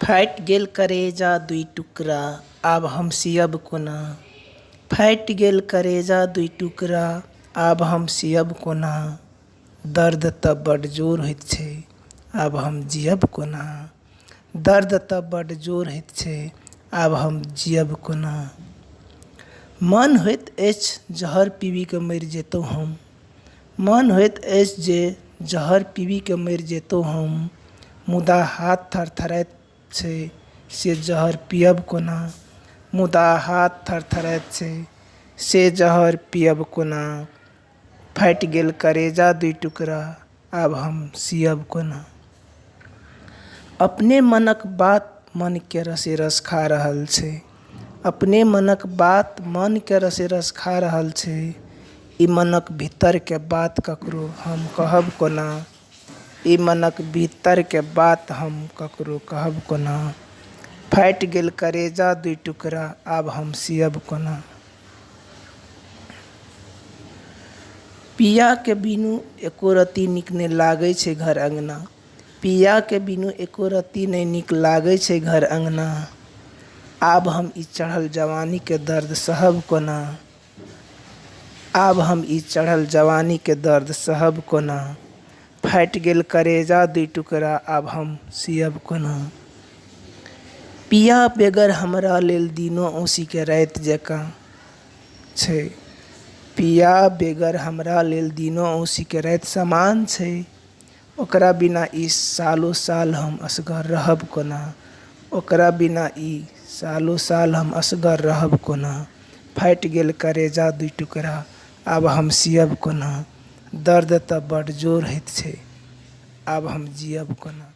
फाटि गेल करेजा दुइ टुकड़ा आब हम सियब कोना। फाटि गेल करेजा दुइ टुकड़ा आब हम सियब कोना। दर्द तऽ बड्ड जोर होइत छै आब हम जियब कोना। दर्द तऽ बड्ड जोर होइत छै आब हम जियब कोना। मन होइत अछि जहर पीबी कऽ मरि जैतहुँ हम। मन होइत अछि जे जहर पीबी कऽ मरि जैतहुँ हम। मुदा हाथ थरथराइत छै से जहर पियब कोना। मुदा हाथ थरथराइत छै से जहर पियब कोना। फाटि गेल करेजा दुइ टुकड़ा आब हम सियब कोना। अपने मनक बात मनके रसे रस खा रहल छै। अपने मनक बात मनके रसे रस खा रहल छै। ई मनक भीतरके बात ककरो हम कहब कोना। ई मनक भीतरके बात हम ककरो कहब कोना। फाटि गेल करेजा दुइ टुकड़ा आब हम सियब कोना। पियाके बिनु एको रत्ती नीक नहि लागै छै घर अँगना। पियाके बिनु एको रत्ती नहि नीक लागै छै घर अँगना। आब हम ई चढ़ल जवानीके दर्द सहब कोना। आब हम ई चढ़ल जवानीके दर्द सहब कोना। फाटि गेल करेजा दुइ टुकड़ा आब हम सियब कोना। पिया बेगर हमरा लेल दिनो औँसीके राति जकाँ छै। पिया बेगर हमरा लेल दिनो औँसीके राति समान छै। ओकरा बिना ई सालो साल हम असगर रहब कोना। ओकरा बिना ई सालो साल हम असगर रहब कोना। फाटि गेल करेजा दुइ टुकड़ा आब हम सियब कोना। दर्द तऽ बड्ड जोर होइत छै आब हम जियब कोना।